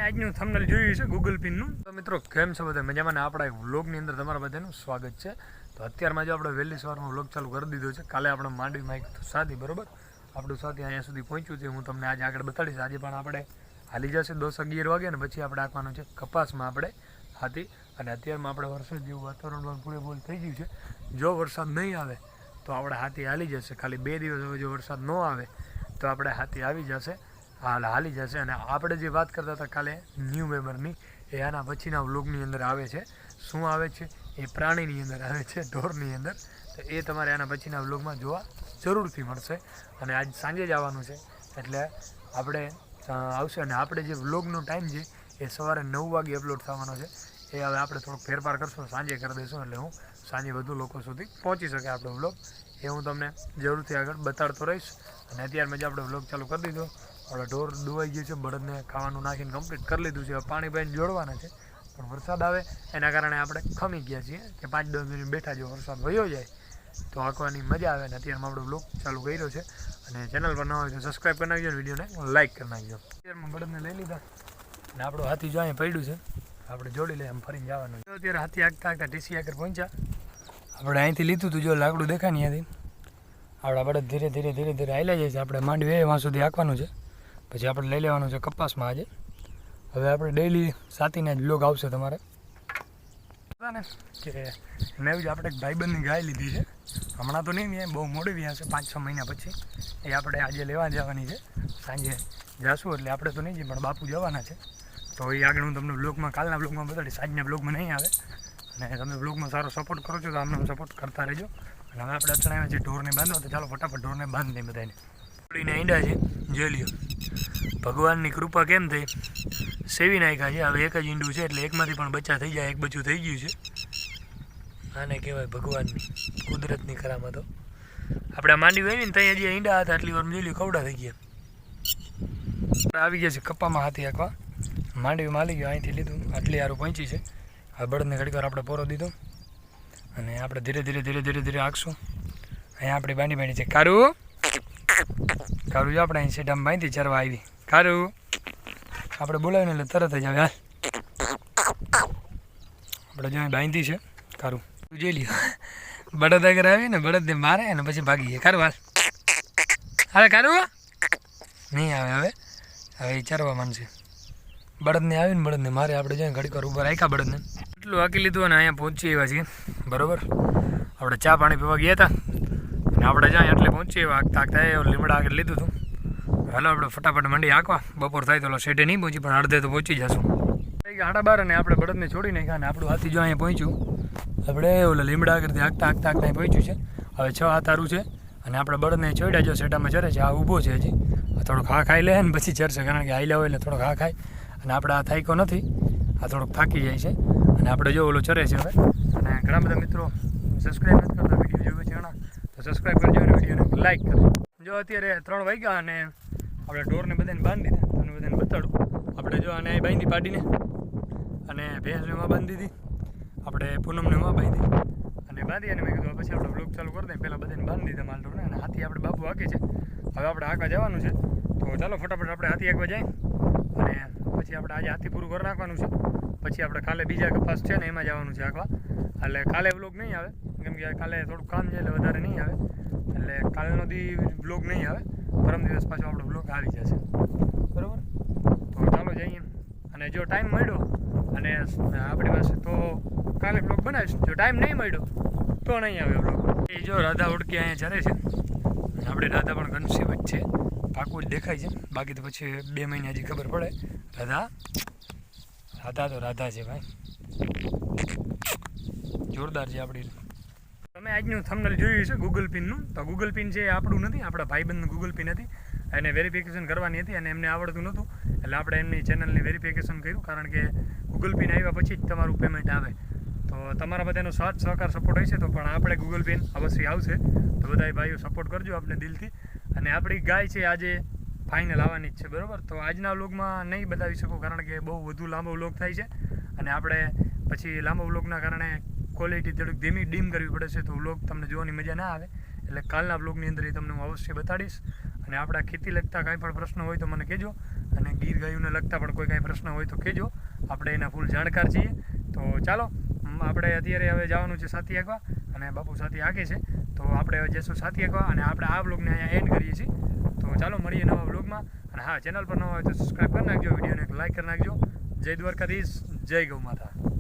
આજનું થંબનેલ જોયું છે ગૂગલ પિનનું. તો મિત્રો કેમ છો બધા મજામાં? આપણા એક વ્લોગની અંદર તમારા બધાનું સ્વાગત છે. તો અત્યારમાં જો આપણે વહેલી સવારમાં વ્લોગ ચાલુ કરી દીધો છે. કાલે આપણે માંડવીમાં એક સાથી બરોબર આપણું સાથી અહીંયા સુધી પહોંચ્યું છે. હું તમને આજે આગળ બતાડીશ. આજે પણ આપણે હાલી જશે 10-11 વાગે ને પછી આપણે આંકવાનું છે કપાસમાં આપણે હાથી. અને અત્યારમાં આપણે વરસાદ જેવું વાતાવરણ પૂરેપૂરું થઈ ગયું છે. જો વરસાદ નહીં આવે તો આપણે હાથી હાલી જશે. ખાલી 2 દિવસ હવે જો વરસાદ ન આવે તો આપણે હાથી આવી જશે, હાલી જશે. અને આપણે જે વાત કરતા હતા કાલે ન્યૂ મેમ્બરની, એ આના પછીના વ્લોગની અંદર આવે છે. શું આવે છે? એ પ્રાણીની અંદર આવે છે, ઢોરની અંદર. તો એ તમારે આના પછીના વ્લોગમાં જોવા જરૂરથી મળશે. અને આજ સાંજે જ આવવાનું છે એટલે આપણે આવશે. અને આપણે જે વ્લોગનો ટાઈમ છે એ સવારે 9 વાગે અપલોડ થવાનો છે. એ હવે આપણે થોડોક ફેરફાર કરશું, સાંજે કરી દઈશું એટલે હું સાંજે વધુ લોકો સુધી પહોંચી શકે આપણો વ્લોગ. એ હું તમને જરૂરથી આગળ બતાડતો રહીશ. અને અત્યારમાં જ આપણે વ્લોગ ચાલુ કરી દીધો. આપણે ઢોર દુવાઈ ગયું છે, બળદને ખાવાનું નાખીને કમ્પ્લીટ કરી લીધું છે. પાણી પાઈને જોડવાના છે, પણ વરસાદ આવે એના કારણે આપણે ખમી ગયા છીએ કે 5-10 મિનિટ બેઠા. જો વરસાદ વયો જાય તો આંકવાની મજા આવે. અને અત્યારમાં આપણો વ્લોગ ચાલુ કર્યો છે. અને ચેનલ પર ન હોય તો સબસ્ક્રાઈબ કરી નાખજો અને વિડીયોને લાઇક કરી નાખજો. અત્યારમાં બળદને લઈ લીધા અને આપણું હાથી જો અહીંયા પડ્યું છે, આપણે જોડી લઈએ, આમ ફરીને જવાનું. અત્યારે હાથી આગતા આગતા ટીસી આગળ પહોંચ્યા. આપણે અહીંથી લીધું હતું, જો લાકડું દેખાય ને અહીંયાથી આપણા બળદ ધીરે ધીરે ધીરે ધીરે હાલ્યા જાય છે. આપણે માંડવી વાં સુધી આંકવાનું છે, પછી આપણે લઈ લેવાનું છે કપાસમાં આજે. હવે આપણે ડેઈલી સાતીને જ બ્લોગ આવશે તમારે ને કે મેં જ આપણે એક ભાઈબંધની ગાય લીધી છે. હમણાં તો નહીં, મેં બહુ મોડી વ્યા છે, 5-6 મહિના પછી. એ આપણે આજે લેવા જવાની છે. સાંજે જાશું એટલે આપણે તો નહીં જઈએ, પણ બાપુ જવાના છે. તો એ આગળ હું તમને બ્લોગમાં, કાલના બ્લોગમાં બતાડીશ. આજના બ્લોગમાં નહીં આવે. અને તમે બ્લોગમાં સારો સપોર્ટ કરો છો તો આમને સપોર્ટ કરતા રહેજો. અને હવે આપણે અચણાવ્યા છે ઢોરને બાંધવા, તો ચાલો ફટાફટ ઢોરને બાંધી દઈએ બધાને. પડીને ઈંડા છે, જોઈ લ્યો. ભગવાનની કૃપા કેમ થઈ, સેવી નાખ્યા છે. હવે એક જ ઈંડું છે એટલે એકમાંથી પણ બચ્ચા થઈ જાય. એક બચ્ચું થઈ ગયું છે. આને કહેવાય ભગવાનની કુદરતની કરામતો. આપણે માંડવી આવી ને ત્યાં હજી ઈંડા હતા, આટલી વાર જોઈ લ્યો કવડા થઈ ગયા. આવી ગયા છે કપ્પામાં હાથી આંકવા. માંડવીમાં હાલી ગયો, અહીંથી લીધું, આટલી સારું પહોંચી છે. હવે બળદને ઘડીક વાર આપણે પોરો દીધો અને આપણે ધીરે ધીરે ધીરે ધીરે ધીરે આંકશું. અહીંયા આપણી બાંધી છે. કારું કારું જો આપણે અહીં સેટામાં બાંધી ચરવા આવી. કારું આપણે બોલાવીને એટલે તરત જ આવે. હાલ આપણે જો બાંધી છે કારું, જોઈ લ્યો. બળદ આગળ આવી ને બળદને મારે અને પછી ભાગી જાય. કારું હાલ, હાલ કારું નહીં આવે. હવે એ ચરવા માંડશે. બળદને આવીને બળદને મારે. આપણે જાય ઘડીક વાર ઉભા રાખ્યા બળદને, એટલું હાકી લીધું અને અહીંયા પહોંચી એવા છીએ બરાબર. આપણે ચા પાણી પીવા ગયા હતા અને આપણે જાય એટલે પહોંચી એવા આગતા આગતા લીમડા આગળ લીધું હતું. હાલો આપણે ફટાફટ મંડી આંકવા. બપોર થાય તો શેઠે નહીં પહોંચી, પણ અડધે તો પહોંચી જશું. 8:30 અને આપણે બળદને છોડી નાખ્યા અને આપણું હાથી જો અહીંયા પહોંચ્યું. આપણે ઓલા લીમડા આગળથી આગતા આગતા આગતા અહીં પહોંચ્યું છે. હવે 6 તારું છે અને આપણે બળદને છોડ્યા. જો શેટામાં ચરે છે, આ ઊભો છે હજી. થોડોક હા ખાઈ લે ને પછી ચરશે, કારણ કે હાઈલા હોય એટલે થોડોક હા ખાય. અને આપણે આ થાક્યો નથી, આ થોડોક થાકી જાય છે. અને આપણે જો ઓલો ચરે છે હવે. અને ઘણા બધા મિત્રો સબસ્ક્રાઈબ નથી કરતા, વિડીયો જોવે છે ઘણા, તો સબસ્ક્રાઈબ કરજો અને વિડીયોને લાઇક કરજો. જો અત્યારે 3 વાગ્યા અને આપણે ઢોરને બધાને બાંધી દીધા. તમને બધાને બતાડું. આપણે જો આને બાંધી પાડીને અને ભેંસને માં બાંધી દીધી, આપણે પૂનમને માં બાંધી અને બાંધી. અને મેં કીધું પછી આપણે બ્લોગ ચાલુ કરી દઈએ. પહેલાં બધાને બાંધી દીધા માલ ઢોરને. અને હાથી આપણે બાપુ હાકે છે. હવે આપણે હાંકવા જવાનું છે, તો ચાલો ફટાફટ આપણે હાથી હાંકવા જાય. અને પછી આપણે આજે હાથી પૂરું કરી નાખવાનું છે. પછી આપણે કાલે બીજા કપાસ છે ને એમાં જવાનું છે આંકવા. એટલે કાલે વ્લોગ નહીં આવે, કેમ કે કાલે થોડુંક કામ છે એટલે વધારે નહીં આવે. એટલે કાલનો દી વ્લોગ નહીં આવે, પરમ દિવસ પાછો આપણો વ્લોગ આવી જશે બરાબર. તો ચાલો જઈએ. અને જો ટાઈમ મળ્યો અને આપણી પાસે તો કાલે વ્લોગ બનાવીશું. જો ટાઈમ નહીં મળ્યો તો નહીં આવે વ્લોગ. એ જો રાધા ઉડકી અહીંયા ચરે છે. આપણે રાધા પણ કન્સીવ જ છે, પાકું જ દેખાય છે. બાકી તો પછી 2 મહિને હજી ખબર પડે. રાધા તો રાધા છે ભાઈ, જોરદાર છે આપણી. તમે આજનું થંબનેલ જોયું છે ગૂગલ પિનનું. તો ગૂગલ પિન છે એ આપણું નથી, આપણા ભાઈબંધનું ગૂગલ પિન હતી. એને વેરિફિકેશન કરવાની હતી અને એમને આવડતું નહોતું, એટલે આપણે એમની ચેનલની વેરિફિકેશન કર્યું. કારણ કે ગૂગલ પિન આવ્યા પછી જ તમારું પેમેન્ટ આવે. તો તમારા બધાનો સાથ સહકાર સપોર્ટ હશે તો પણ આપણે ગૂગલ પિન અવશ્ય આવશે. તો બધા ભાઈઓ સપોર્ટ કરજો આપણે દિલથી. અને આપણી ગાય છે આજે ફાઇનલ આવવાની જ છે બરાબર. તો આજના વ્લોગમાં નહીં બતાવી શકું, કારણ કે બહુ વધુ લાંબો વ્લોગ થાય છે. અને આપણે પછી લાંબો વ્લોગના કારણે ક્વોલિટી થોડીક ડીમ કરવી પડે છે, તો વ્લોગ તમને જોવાની મજા ના આવે. એટલે કાલના વ્લોગની અંદર એ તમને હું અવશ્ય બતાડીશ. અને આપણા ખેતી લગતા કાંઈ પણ પ્રશ્ન હોય તો મને કહેજો. અને ગીર ગાયોને લગતા પણ કોઈ કાંઈ પ્રશ્ન હોય તો કહેજો, આપણે એના ફૂલ જાણકાર છીએ. તો ચાલો આપણે અત્યારે હવે જવાનું છે સાથી આગવા, અને બાપુ સાથી આગે છે, તો આપણે હવે જઈશું સાથી આગવા, અને આપણે આ બ્લોગને અહીંયા એન્ડ કરીએ છીએ. તો ચાલો મળીએ નવા બ્લોગમાં. અને હા, ચેનલ પર નવા હોય તો સબસ્ક્રાઈબ કરી નાખજો, વિડીયોને એક લાઈક કરી નાખજો. જય દ્વારકાધીશ, જય ગૌ માતા.